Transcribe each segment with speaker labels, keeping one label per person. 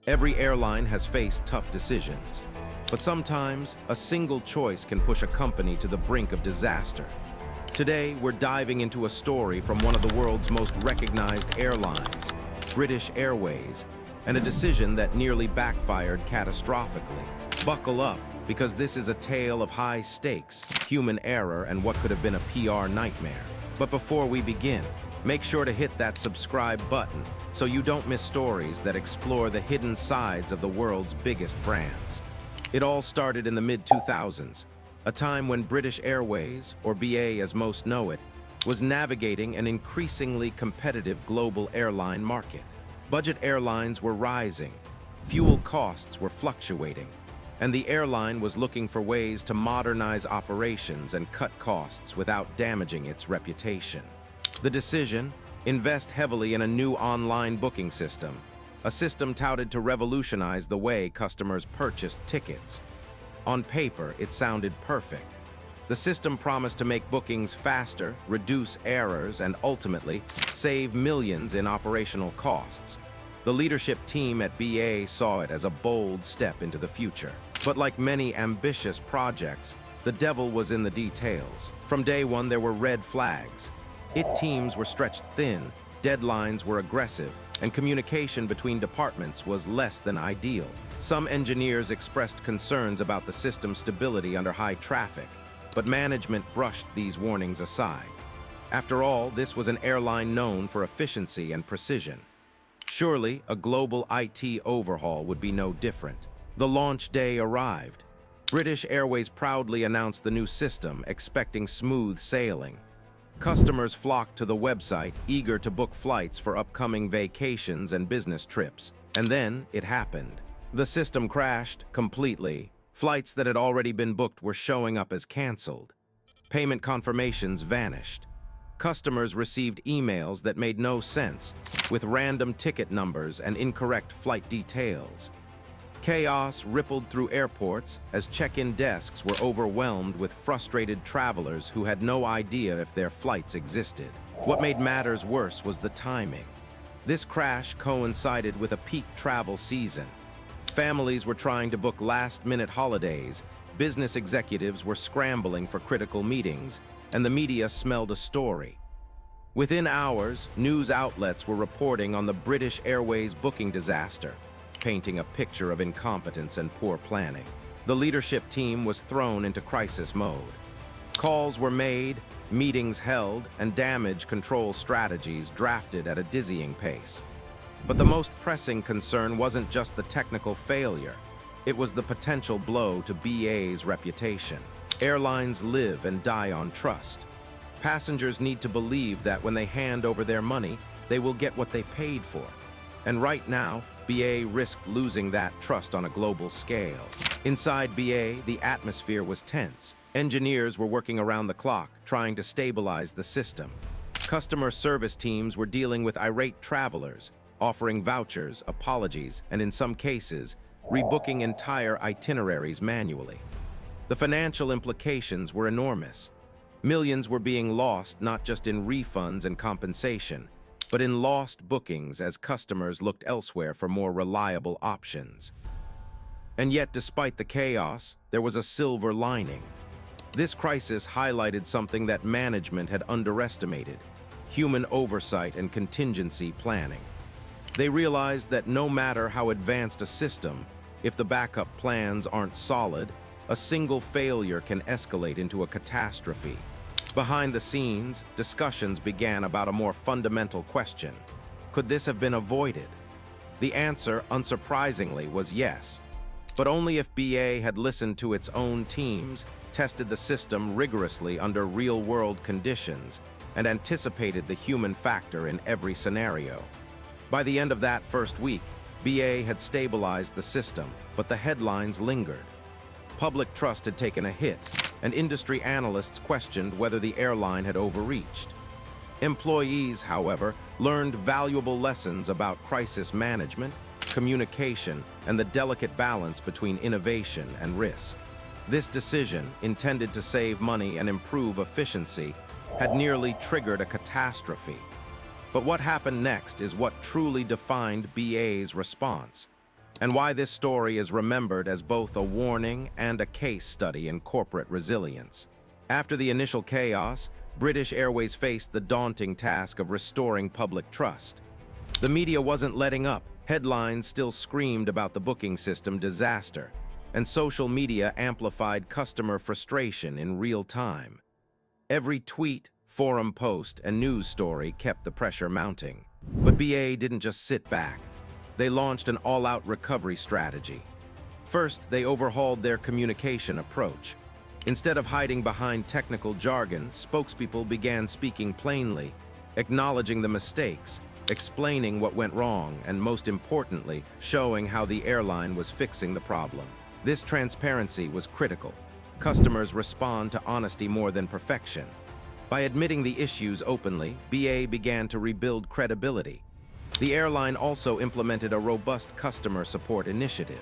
Speaker 1: Every airline has faced tough decisions, but sometimes a single choice can push a company to the brink of disaster. Today, we're diving into a story from one of the world's most recognized airlines, British Airways, and a decision that nearly backfired catastrophically. Buckle up, because this is a tale of high stakes, human error, and what could have been a PR nightmare. But before we begin, make sure to hit that subscribe button so you don't miss stories that explore the hidden sides of the world's biggest brands. It all started in the mid-2000s, a time when British Airways, or BA as most know it, was navigating an increasingly competitive global airline market. Budget airlines were rising, fuel costs were fluctuating, and the airline was looking for ways to modernize operations and cut costs without damaging its reputation. The decision: invest heavily in a new online booking system, a system touted to revolutionize the way customers purchased tickets. On paper, it sounded perfect. The system promised to make bookings faster, reduce errors, and ultimately save millions in operational costs. The leadership team at BA saw it as a bold step into the future. But like many ambitious projects, the devil was in the details. From day one, there were red flags. Teams were stretched thin, deadlines were aggressive, and communication between departments was less than ideal. Some engineers expressed concerns about the system's stability under high traffic, but management brushed these warnings aside. After all, this was an airline known for efficiency and precision. Surely, a global IT overhaul would be no different. The launch day arrived. British Airways proudly announced the new system, expecting smooth sailing. Customers flocked to the website, eager to book flights for upcoming vacations and business trips. And then it happened. The system crashed completely. Flights that had already been booked were showing up as canceled. Payment confirmations vanished. Customers received emails that made no sense, with random ticket numbers and incorrect flight details. Chaos rippled through airports as check-in desks were overwhelmed with frustrated travelers who had no idea if their flights existed. What made matters worse was the timing. This crash coincided with a peak travel season. Families were trying to book last-minute holidays, business executives were scrambling for critical meetings, and the media smelled a story. Within hours, news outlets were reporting on the British Airways booking disaster, painting a picture of incompetence and poor planning. The leadership team was thrown into crisis mode. Calls were made, meetings held, and damage control strategies drafted at a dizzying pace. But the most pressing concern wasn't just the technical failure. It was the potential blow to BA's reputation. Airlines live and die on trust. Passengers need to believe that when they hand over their money, they will get what they paid for. And right now, BA risked losing that trust on a global scale. Inside BA, the atmosphere was tense. Engineers were working around the clock, trying to stabilize the system. Customer service teams were dealing with irate travelers, offering vouchers, apologies, and in some cases, rebooking entire itineraries manually. The financial implications were enormous. Millions were being lost not just in refunds and compensation, but in lost bookings as customers looked elsewhere for more reliable options. And yet, despite the chaos, there was a silver lining. This crisis highlighted something that management had underestimated: human oversight and contingency planning. They realized that no matter how advanced a system, if the backup plans aren't solid, a single failure can escalate into a catastrophe. Behind the scenes, discussions began about a more fundamental question: could this have been avoided? The answer, unsurprisingly, was yes. But only if BA had listened to its own teams, tested the system rigorously under real-world conditions, and anticipated the human factor in every scenario. By the end of that first week, BA had stabilized the system, but the headlines lingered. Public trust had taken a hit, and industry analysts questioned whether the airline had overreached. Employees, however, learned valuable lessons about crisis management, communication, and the delicate balance between innovation and risk. This decision, intended to save money and improve efficiency, had nearly triggered a catastrophe. But what happened next is what truly defined BA's response. and why this story is remembered as both a warning and a case study in corporate resilience. After the initial chaos, British Airways faced the daunting task of restoring public trust. The media wasn't letting up. Headlines still screamed about the booking system disaster, and social media amplified customer frustration in real time. Every tweet, forum post, and news story kept the pressure mounting. But BA didn't just sit back. They launched an all-out recovery strategy. First, they overhauled their communication approach. Instead of hiding behind technical jargon, spokespeople began speaking plainly, acknowledging the mistakes, explaining what went wrong, and most importantly, showing how the airline was fixing the problem. This transparency was critical. Customers respond to honesty more than perfection. By admitting the issues openly, BA began to rebuild credibility. The airline also implemented a robust customer support initiative.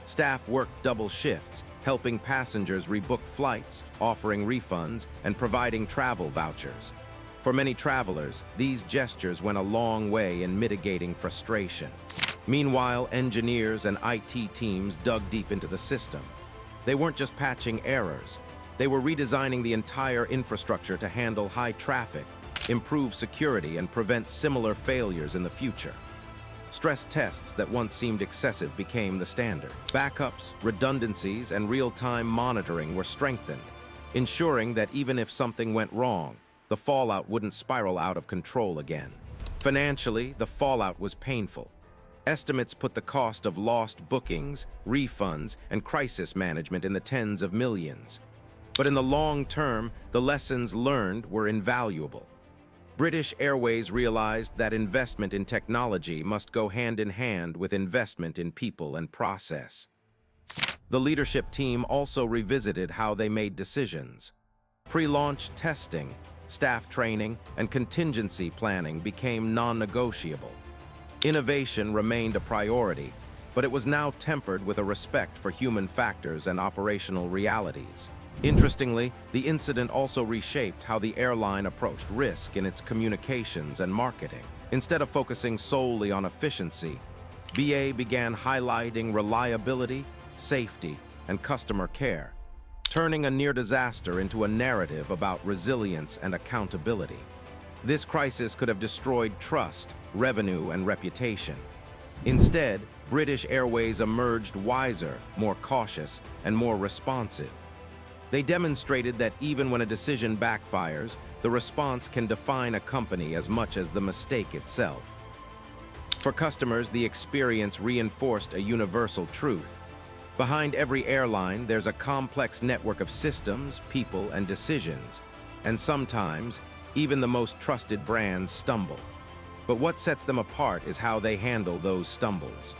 Speaker 1: Staff worked double shifts, helping passengers rebook flights, offering refunds, and providing travel vouchers. For many travelers, these gestures went a long way in mitigating frustration. Meanwhile, engineers and IT teams dug deep into the system. They weren't just patching errors. They were redesigning the entire infrastructure to handle high traffic, improve security, and prevent similar failures in the future. Stress tests that once seemed excessive became the standard. Backups, redundancies, and real-time monitoring were strengthened, ensuring that even if something went wrong, the fallout wouldn't spiral out of control again. Financially, the fallout was painful. Estimates put the cost of lost bookings, refunds, and crisis management in the tens of millions. But in the long term, the lessons learned were invaluable. British Airways realized that investment in technology must go hand in hand with investment in people and process. The leadership team also revisited how they made decisions. Pre-launch testing, staff training, and contingency planning became non-negotiable. Innovation remained a priority, but it was now tempered with a respect for human factors and operational realities. Interestingly, the incident also reshaped how the airline approached risk in its communications and marketing. Instead of focusing solely on efficiency, BA began highlighting reliability, safety, and customer care, turning a near disaster into a narrative about resilience and accountability. This crisis could have destroyed trust, revenue, and reputation. Instead, British Airways emerged wiser, more cautious, and more responsive. They demonstrated that even when a decision backfires, the response can define a company as much as the mistake itself. For customers, the experience reinforced a universal truth. Behind every airline, there's a complex network of systems, people, and decisions. And sometimes, even the most trusted brands stumble. But what sets them apart is how they handle those stumbles.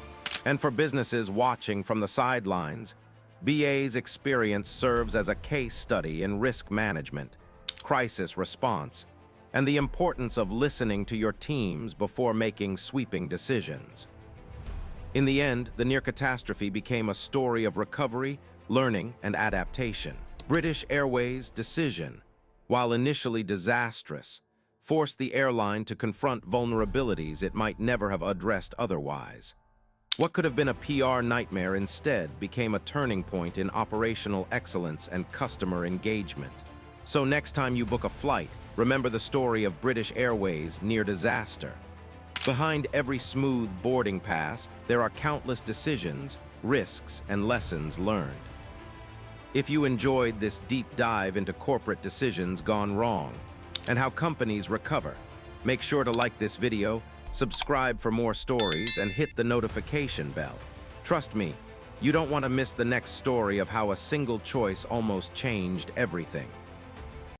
Speaker 1: And for businesses watching from the sidelines, BA's experience serves as a case study in risk management, crisis response, and the importance of listening to your teams before making sweeping decisions. In the end, the near catastrophe became a story of recovery, learning, and adaptation. British Airways' decision, while initially disastrous, forced the airline to confront vulnerabilities it might never have addressed otherwise. What could have been a PR nightmare instead became a turning point in operational excellence and customer engagement. So next time you book a flight, remember the story of British Airways' near disaster. Behind every smooth boarding pass, there are countless decisions, risks, and lessons learned. If you enjoyed this deep dive into corporate decisions gone wrong and how companies recover, make sure to like this video, subscribe for more stories, and hit the notification bell. Trust me, you don't want to miss the next story of how a single choice almost changed everything.